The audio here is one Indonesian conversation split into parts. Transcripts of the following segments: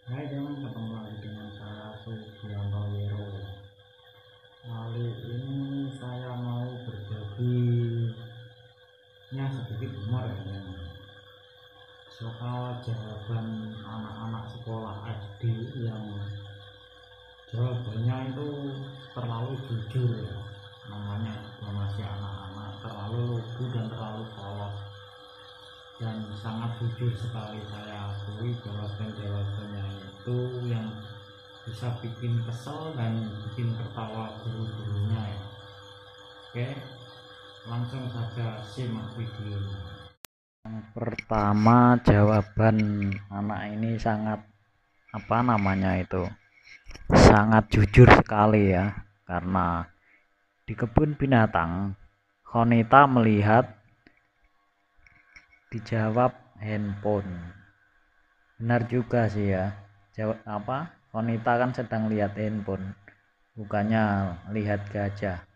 Hai teman, ketemu lagi dengan saya Sugianto Wiro. Kali ini saya mau berbagi sedikit humor ya, soal jawaban anak-anak sekolah SD yang jawabannya itu terlalu jujur ya. Namanya juga masih anak-anak, terlalu lugu dan terlalu polos, dan sangat jujur sekali. Saya akui jawaban-jawabannya itu yang bisa bikin kesel dan bikin tertawa guru-gurunya ya. Oke, langsung saja simak videonya. Yang pertama, jawaban anak ini sangat sangat jujur sekali ya. Karena di kebun binatang Khonita melihat, dijawab handphone. Benar juga sih ya. Khonita kan sedang lihat handphone, bukannya lihat gajah.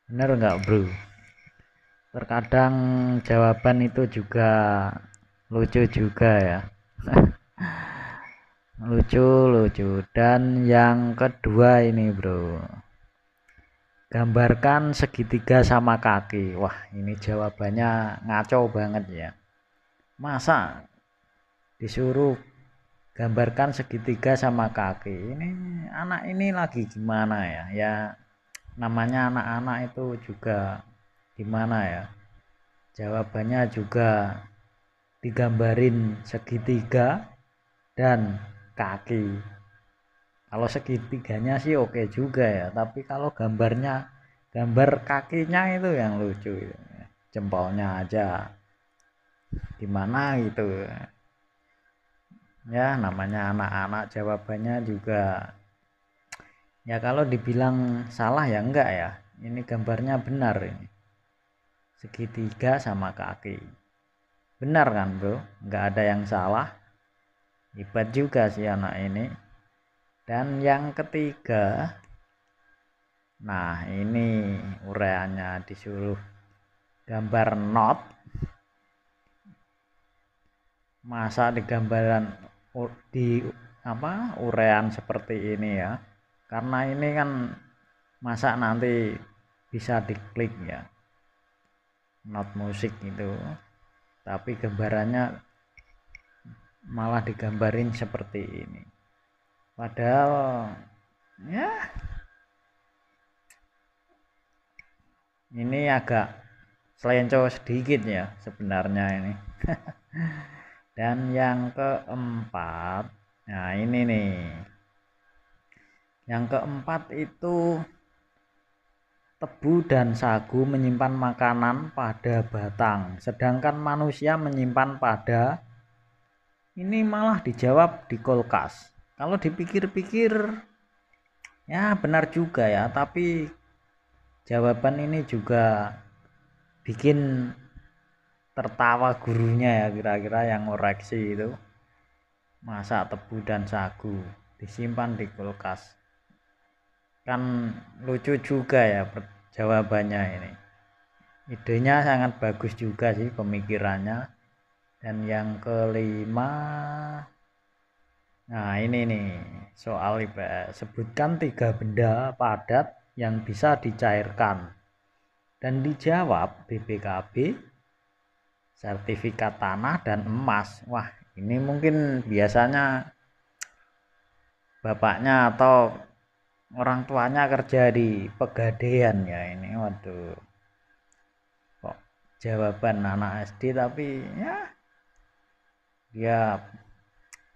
Bener nggak bro? Terkadang jawaban itu juga lucu juga ya. Lucu. Dan yang kedua ini bro, gambarkan segitiga sama kaki. Wah, ini jawabannya ngaco banget ya. Masa disuruh gambarkan segitiga sama kaki? Ini anak ini lagi gimana ya? Ya namanya anak-anak itu juga gimana ya, jawabannya juga digambarin segitiga dan kaki. Kalau segitiganya sih oke juga ya, tapi kalau gambar kakinya itu yang lucu ya. Jempolnya aja gimana gitu ya. Namanya anak-anak, jawabannya juga ya kalau dibilang salah ya enggak ya. Ini gambarnya benar, ini segitiga sama kaki. Benar kan bro, nggak ada yang salah. Hebat juga sih anak ini. Dan yang ketiga, nah ini uraiannya, disuruh gambar not. Masa di gambaran di uraian seperti ini ya, karena ini kan masa nanti bisa diklik ya, not musik itu, tapi gambarannya malah digambarin seperti ini. Padahal ya ini agak selenco sedikit ya sebenarnya ini. Dan yang keempat, nah ini nih, yang keempat itu tebu dan sagu menyimpan makanan pada batang, sedangkan manusia menyimpan pada, ini malah dijawab di kulkas. Kalau dipikir-pikir ya benar juga ya, tapi jawaban ini juga bikin tertawa gurunya ya, kira-kira yang ngoreksi itu. Masa tebu dan sagu disimpan di kulkas? Kan lucu juga ya jawabannya ini. Idenya sangat bagus juga sih, pemikirannya. Dan yang kelima, nah ini nih soal IPS. Sebutkan 3 benda padat yang bisa dicairkan. Dan dijawab BPKB, sertifikat tanah, dan emas. Wah, ini mungkin biasanya bapaknya atau orang tuanya kerja di Pegadaian ya ini. Waduh, kok jawaban anak SD tapi ya dia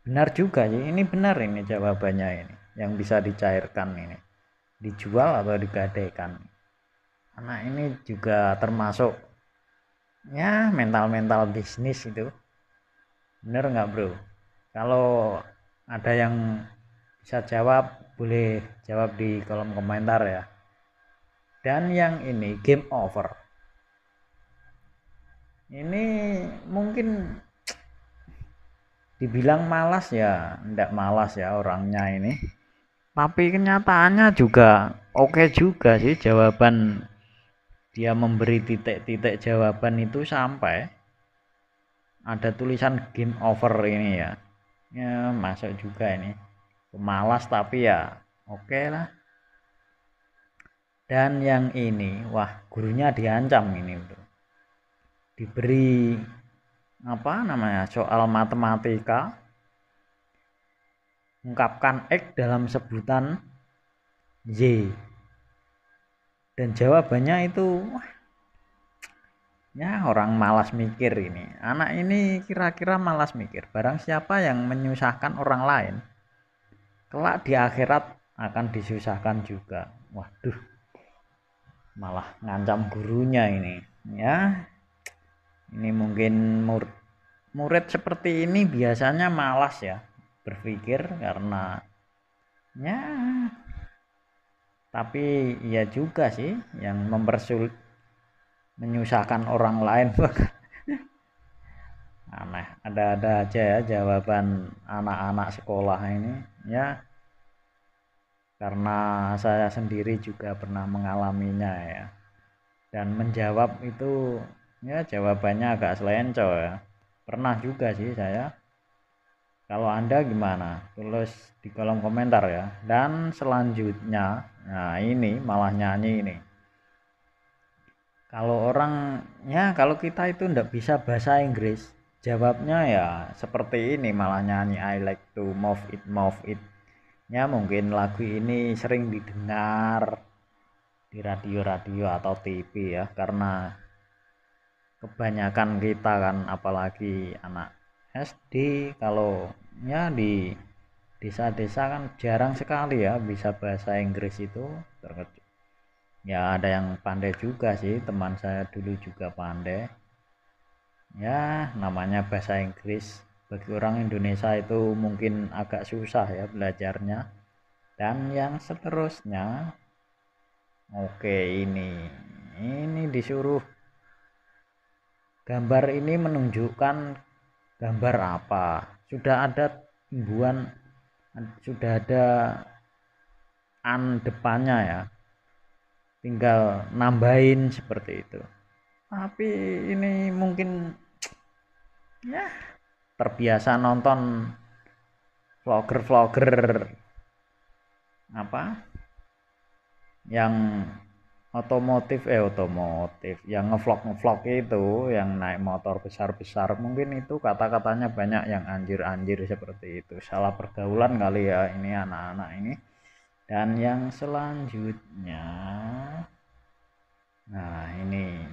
benar juga sih. Ini benar ini jawabannya, ini yang bisa dicairkan ini, dijual atau digadaikan. Anak ini juga termasuk ya mental bisnis itu. Bener nggak bro? Kalau ada yang bisa jawab, boleh jawab di kolom komentar ya. Dan yang ini game over. Ini mungkin dibilang malas ya, enggak malas ya orangnya ini. Tapi kenyataannya juga oke juga sih jawaban. Dia memberi titik-titik jawaban itu sampai ada tulisan game over ini ya. ya masuk juga ini, pemalas tapi ya oke lah. Dan yang ini, wah gurunya diancam ini bro, diberi apa namanya soal matematika, ungkapkan X dalam sebutan Y, dan jawabannya itu wah, ya orang malas mikir ini, anak ini kira-kira malas mikir. Barang siapa yang menyusahkan orang lain, kelak di akhirat akan disusahkan juga. Waduh, malah ngancam gurunya ini. Ya, ini mungkin murid seperti ini biasanya malas ya berpikir karena ya, tapi ya juga sih yang mempersulit, menyusahkan orang lain. Aneh, ada-ada aja ya jawaban anak-anak sekolah ini ya, karena saya sendiri juga pernah mengalaminya ya, dan menjawab itu ya jawabannya agak selenco ya, pernah juga sih saya. Kalau anda gimana, tulis di kolom komentar ya. Dan selanjutnya, nah ini malah nyanyi ini, kalau orang ya kalau kita itu ndak bisa bahasa Inggris, jawabnya ya seperti ini, malah nyanyi I like to move it. Ya mungkin lagu ini sering didengar di radio-radio atau TV ya, karena kebanyakan kita kan apalagi anak SD, kalau ya di desa-desa kan jarang sekali ya bisa bahasa Inggris itu. Ya ada yang pandai juga sih, teman saya dulu juga pandai. Ya namanya bahasa Inggris bagi orang Indonesia itu mungkin agak susah ya belajarnya. Dan yang seterusnya, oke, ini disuruh gambar ini menunjukkan gambar apa. Sudah ada imbuhan, sudah ada depannya ya, tinggal nambahin seperti itu. Tapi ini mungkin ya terbiasa nonton vlogger apa yang otomotif yang ngevlog itu, yang naik motor besar-besar, mungkin itu kata-katanya banyak yang anjir-anjir seperti itu, salah pergaulan kali ya ini anak-anak ini. Dan yang selanjutnya, nah ini,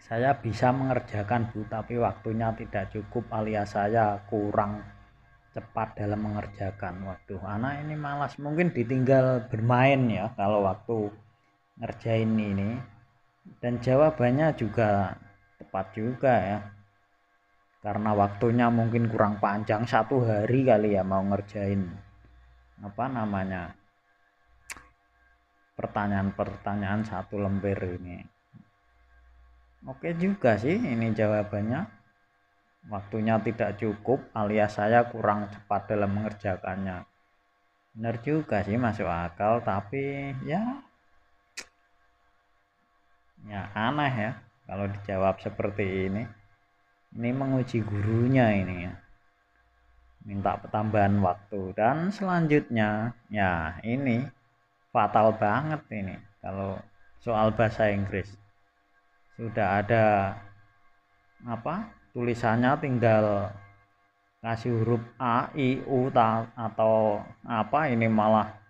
saya bisa mengerjakan Bu tapi waktunya tidak cukup alias saya kurang cepat dalam mengerjakan. Waduh, anak ini malas, mungkin ditinggal bermain ya kalau waktu ngerjain ini. Dan jawabannya juga tepat juga ya, karena waktunya mungkin kurang panjang, 1 hari kali ya mau ngerjain apa namanya pertanyaan-pertanyaan 1 lembar ini. Oke juga sih ini jawabannya, waktunya tidak cukup alias saya kurang cepat dalam mengerjakannya. Benar juga sih, masuk akal, tapi ya aneh ya kalau dijawab seperti ini. Ini menguji gurunya ini ya, minta tambahan waktu. Dan selanjutnya ya ini fatal banget ini, kalau soal bahasa Inggris sudah ada apa tulisannya, tinggal kasih huruf A I U atau apa, ini malah